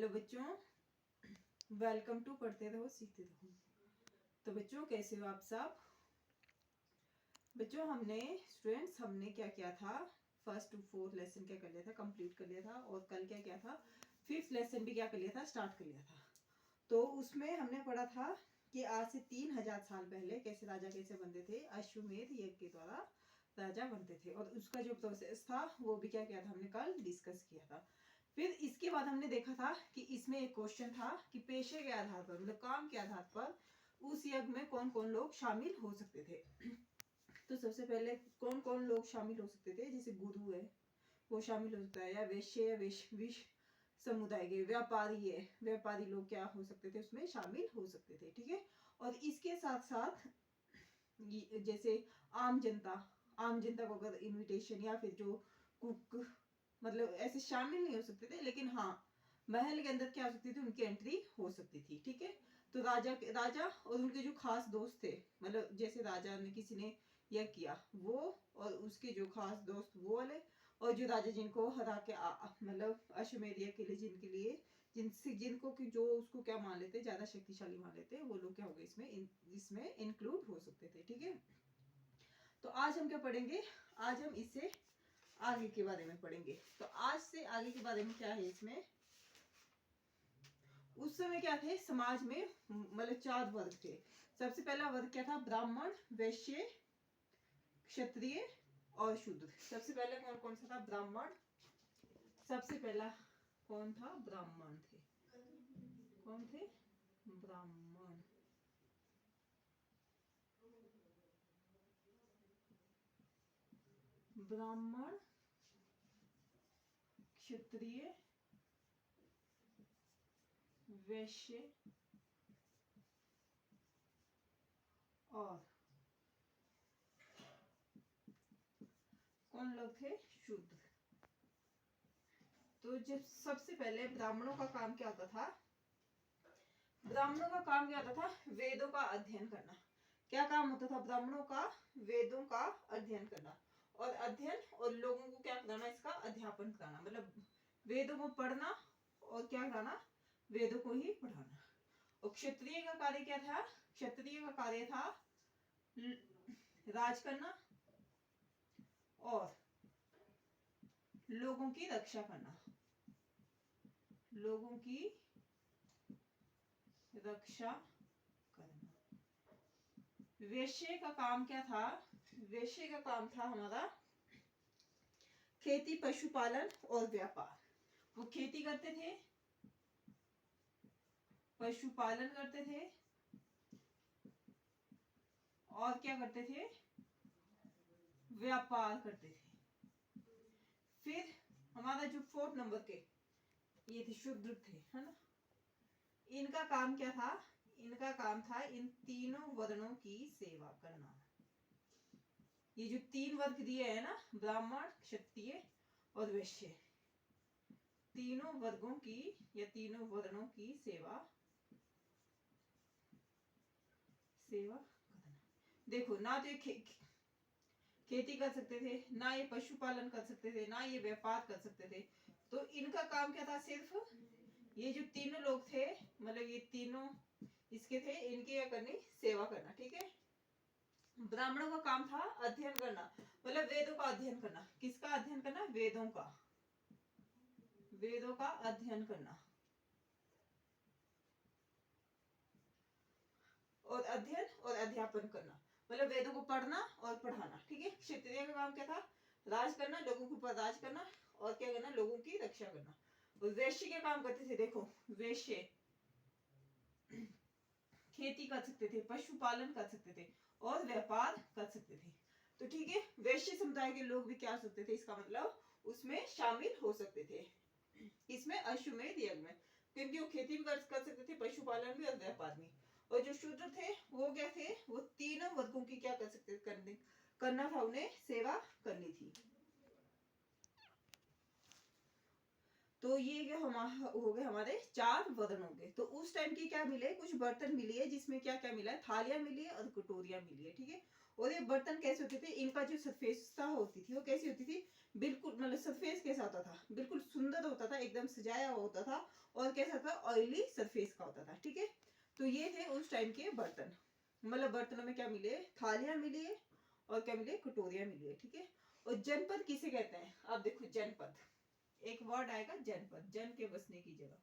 Hello बच्चों, welcome to पढ़ते रहो सीखते रहो। तो बच्चों कैसे हो आप सब? बच्चों हमने क्या किया था, फर्स्ट टू फोर्थ लेसन क्या कर लिया था, कंप्लीट कर लिया था। और कल क्या किया था, फिफ्थ लेसन भी क्या कर लिया था, स्टार्ट कर लिया था। तो उसमें हमने पढ़ा था कि आज से 3000 साल पहले कैसे राजा कैसे बनते थे, अश्वमेध यज्ञ के द्वारा राजा बनते थे। और उसका जो प्रोसेस था वो भी क्या किया था, हमने कल डिस्कस किया था। फिर इसके बाद हमने देखा था कि इसमें एक क्वेश्चन था कि पेशे के आधार पर, मतलब काम के आधार पर उस यज्ञ में कौन कौन लोग शामिल हो सकते थे। तो सबसे पहले कौन कौन लोग शामिल हो सकते थे, जैसे गुरु है वो शामिल हो सकता है, या वैश्य या विश्व समुदाय के व्यापारी है, व्यापारी लोग क्या हो सकते थे, उसमें शामिल हो सकते थे। ठीक है। और इसके साथ साथ जैसे आम जनता को अगर इनविटेशन या फिर जो कुक, मतलब ऐसे शामिल नहीं हो सकते थे, लेकिन हाँ महल के अंदर क्या हो सकती थी, उनकी एंट्री हो सकती थी। ठीक है। तो राजा और उनके जो खास दोस्त थे, मतलब जैसे राजा ने किसी ने यह किया वो, और उसके जो खास दोस्त वो वाले, और जो राजा जिनको हरा के मतलब अश्वमेध यज्ञ के लिए जिनको कि जो उसको क्या मान लेते, ज्यादा शक्तिशाली मान लेते, वो लोग क्या हो गए इसमें इंक्लूड हो सकते थे। ठीक है। तो आज हम क्या पढ़ेंगे, आज हम इससे आगे के बारे में पढ़ेंगे। तो आज से आगे के बारे में क्या है, इसमें उस समय क्या थे समाज में, मतलब 4 वर्ग थे। सबसे पहला वर्ग क्या था, ब्राह्मण, वैश्य, क्षत्रिय और शूद्र। सबसे पहले कौन कौन सा था, ब्राह्मण। सबसे पहला कौन था, ब्राह्मण थे। कौन थे, ब्राह्मण। ब्राह्मण, क्षत्रिय, वैश्य और कौन लोग थे, शूद्र। तो जब सबसे पहले ब्राह्मणों का काम क्या होता था, ब्राह्मणों का काम क्या होता था, वेदों का अध्ययन करना। क्या काम होता था ब्राह्मणों का, वेदों का अध्ययन करना। और अध्ययन और लोगों को क्या कराना, इसका अध्यापन कराना, मतलब वेदों को पढ़ना और क्या कराना, वेदों को ही पढ़ाना। और क्षत्रिय का कार्य क्या था, क्षत्रिय का कार्य था राज करना और लोगों की रक्षा करना, लोगों की रक्षा करना। वैश्य का काम क्या था, वैश्य का काम था हमारा खेती, पशुपालन और व्यापार। वो खेती करते थे, पशुपालन करते थे और क्या करते थे, व्यापार करते थे। फिर हमारा जो 4 नंबर के ये थे, शूद्र थे, है ना। इनका काम क्या था, इनका काम था इन तीनों वर्णों की सेवा करना। ये जो 3 वर्ग दिए है ना, ब्राह्मण, क्षत्रिय और वैश्य, तीनों वर्गों की या तीनों वर्णों की सेवा करना। देखो ना, तो ये खेती कर सकते थे, ना ये पशुपालन कर सकते थे, ना ये व्यापार कर सकते थे। तो इनका काम क्या था, सिर्फ ये जो तीनों लोग थे, मतलब ये तीनों इसके थे, इनकी क्या करनी, सेवा करना। ठीक है। ब्राह्मणों का काम था अध्ययन करना, मतलब वेदों का अध्ययन करना। किसका अध्ययन करना, वेदों का, वेदों का अध्ययन करना और अध्ययन और अध्यापन करना, मतलब वेदों को पढ़ना और पढ़ाना। ठीक है। क्षत्रिय का काम क्या था, राज करना, लोगों के ऊपर राज करना और क्या करना, लोगों की रक्षा करना। और वैश्य के काम करते थे, देखो वैश्य खेती कर सकते थे, पशुपालन कर सकते थे और व्यापार कर सकते थे। तो ठीक है, वैश्य समुदाय के लोग भी क्या हो सकते थे, इसका मतलब उसमें शामिल हो सकते थे, इसमें अश्वमेध यज्ञ में, क्योंकि वो खेती भी कर सकते थे, पशुपालन भी और व्यापार भी। और जो शूद्र थे वो क्या थे, वो तीनों वर्गों की क्या कर सकते करना था, उन्हें सेवा करनी थी। तो ये क्या हो गए हमारे 4 वर्ण हो गए। तो उस टाइम की क्या मिले, कुछ बर्तन मिली है, जिसमें क्या क्या मिला है, थालियां मिली है और कटोरियां मिली है। ठीक है। और ये बर्तन कैसे होते थे, इनका जो सरफेसता होती थी वो कैसी होती थी, बिल्कुल मतलब सरफेस कैसा होता था, बिल्कुल सुंदर होता था, एकदम सजाया हुआ होता था, और कैसा था, ऑयली सरफेस का होता था। ठीक है, तो ये थे उस टाइम के बर्तन। मतलब बर्तनों में क्या मिले, थालियां मिली है, और क्या मिले, कटोरियां मिली है। ठीक है, और जनपद किसे कहते हैं, अब देखो जनपद, एक वर्ड आएगा जनपद, जन के बसने की जगह,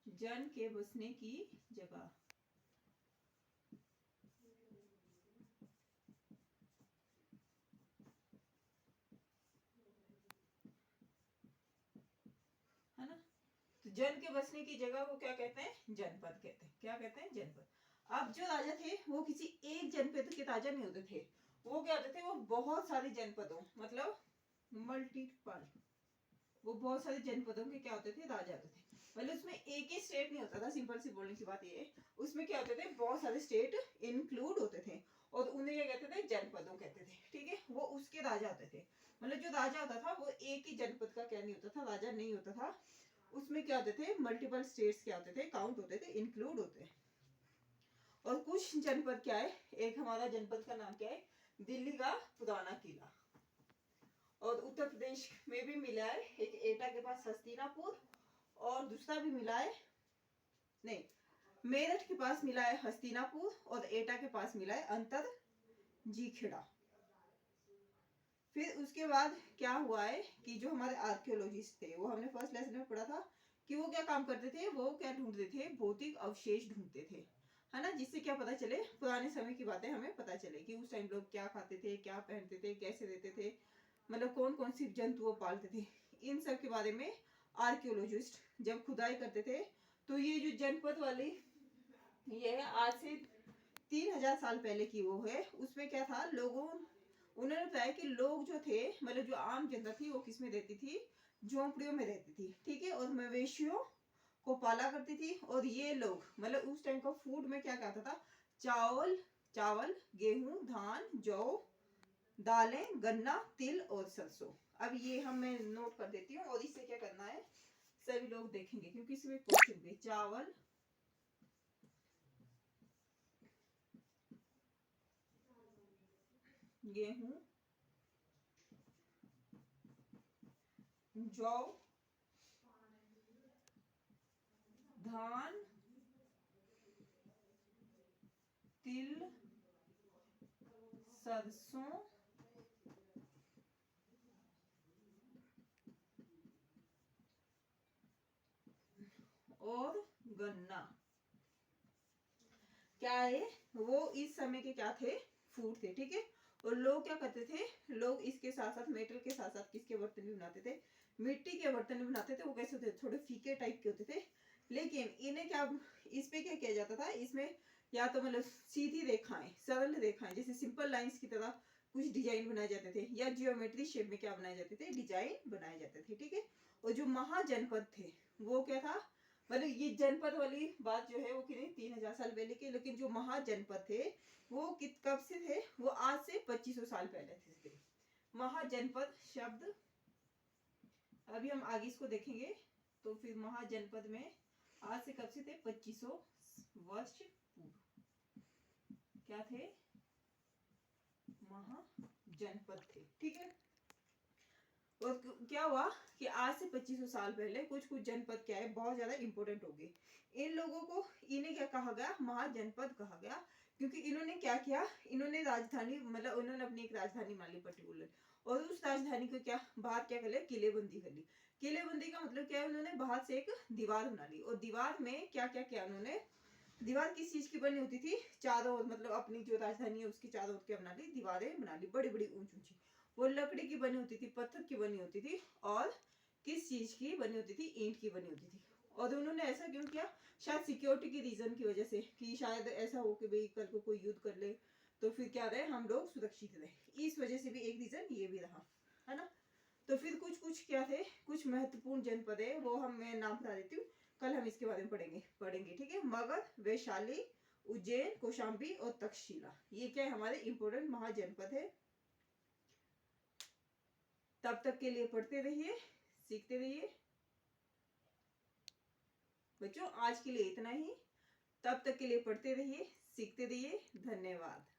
जन के बसने की जगह। है ना, तो जन के बसने की जगह को क्या कहते हैं, जनपद कहते हैं। क्या कहते हैं, जनपद। अब जो राजा थे वो किसी एक जनपद के राजा नहीं होते थे, वो क्या होते थे, वो बहुत सारे जनपदों, मतलब मल्टीपल, वो बहुत सारे जनपदों के क्या होते थे, राजा होते थे। मतलब उसमें एक ही स्टेट नहीं होता था, सिंपल सी बोलने की बात ये है, उसमें क्या होते थे, बहुत सारे स्टेट इंक्लूड होते थे, और उन्हें क्या कहते थे, जनपदों कहते थे। ठीक है, वो उसके राजा होते थे। मतलब जो राजा होता था वो एक ही जनपद का क्या नहीं होता था, राजा नहीं होता था, उसमें क्या होते थे, मल्टीपल स्टेट्स क्या होते थे, काउंट होते थे, इंक्लूड होते हैं। और कुछ जनपद क्या है, एक हमारा जनपद का नाम क्या है, दिल्ली का पुराना किला, और उत्तर प्रदेश में भी मिला है, एक एटा के पास हस्तिनापुर, और दूसरा भी मिला है, नहीं, मेरठ के पास मिला है हस्तिनापुर, और एटा के पास मिला है अंतर जीखेड़ा। फिर उसके बाद क्या हुआ है कि जो हमारे आर्कियोलॉजिस्ट थे, वो हमने फर्स्ट लेसन में पढ़ा था कि वो क्या काम करते थे, वो क्या ढूंढते थे, भौतिक अवशेष ढूंढते थे, है ना, जिससे क्या पता चले, पुराने समय की बातें हमें पता चले कि उस टाइम लोग क्या खाते थे, क्या पहनते थे, कैसे रहते थे, मतलब कौन कौन सी जंतु वो पालते थे, इन सब के बारे में आर्कियोलॉजिस्ट जब खुदाई करते थे, तो ये जो जनपद वाली, ये है आज से 3000 साल पहले की वो है, उसमें क्या था, लोगों, उन्होंने बताया कि लोग जो थे, मतलब जो आम जनता थी, वो किस में रहती थी, झोंपड़ियों में रहती थी। ठीक है, और मवेशियों को पाला करती थी, और ये लोग मतलब उस टाइम का फूड में क्या क्या आता था, चावल, चावल, गेहूं, धान, जौ, दालें, गन्ना, तिल और सरसों। अब ये हम मैं नोट कर देती हूँ, और इससे क्या करना है सभी लोग देखेंगे, क्योंकि इसमें क्वेश्चन भी, चावल, गेहूं, जौ, धान, तिल, सरसों, और गन्ना, क्या है, वो इस समय के क्या थे, फूड थे। ठीक है, और लोग क्या करते थे, लोग इसके साथ साथ मेटल के साथ साथ किसके बर्तन भी बनाते थे, मिट्टी के बर्तन भी बनाते थे। वो कैसे होते थे, थोड़े फीके टाइप के होते थे, लेकिन इन्हें क्या, इस पे क्या किया जाता था, इसमें या तो मतलब सीधी रेखाएं, सरल रेखाएं, जैसे सिंपल लाइंस की तरह कुछ डिजाइन बनाए जाते थे, या जियोमेट्री शेप में क्या बनाए जाते थे, डिजाइन बनाए जाते थे। ठीक है, और जो महाजनपद थे वो क्या था, मतलब ये जनपद वाली बात जो है वो कितनी 3000 साल पहले की, लेकिन जो महाजनपद थे वो कब से थे, वो आज से 2500 साल पहले थे। महाजनपद शब्द अभी हम आगे इसको देखेंगे, तो फिर महाजनपद में आज से कब से थे, 2500 वर्ष पूर्व क्या थे, महाजनपद थे। ठीक है, और क्या हुआ कि आज से 2500 साल पहले कुछ कुछ जनपद क्या है, बहुत ज्यादा इंपॉर्टेंट हो गए। इन लोगों को, इन्हें क्या कहा गया, महाजनपद कहा गया, क्योंकि इन्होंने क्या किया, इन्होंने राजधानी, मतलब उन्होंने अपनी एक राजधानी मान ली पर्टिकुलर, और उस राजधानी को क्या बाहर क्या कर लिया, किलेबंदी कर ली। किलेबंदी का मतलब क्या है, उन्होंने बाहर से एक दीवार बना ली, और दीवार में क्या क्या किया उन्होंने, दीवार किस चीज की बनी होती थी, चारों ओर, मतलब अपनी जो राजधानी है उसकी चारों ओर क्या बना ली, दीवारें बना ली, बड़ी बड़ी ऊंची ऊंची। वो लकड़ी की बनी होती थी, पत्थर की बनी होती थी, और किस चीज की बनी होती थी, ईंट की बनी होती थी। और उन्होंने ऐसा क्यों किया, शायद सिक्योरिटी की रीजन की वजह से, कि शायद ऐसा हो कि भाई कल को कोई युद्ध कर ले तो फिर क्या रहे, हम लोग सुरक्षित रहे, इस वजह से भी एक रीजन ये भी रहा, है ना। तो फिर कुछ कुछ क्या थे, कुछ महत्वपूर्ण जनपद है, वो हम मैं नाम बता देती हूँ, कल हम इसके बारे में पढ़ेंगे। ठीक है, मगध, वैशाली, उज्जैन, कौशाम्बी और तक्षशिला, ये क्या है, हमारे इंपोर्टेंट महाजनपद है। तब तक के लिए पढ़ते रहिए, सीखते रहिए बच्चों। आज के लिए इतना ही, तब तक के लिए पढ़ते रहिए, सीखते रहिए। धन्यवाद।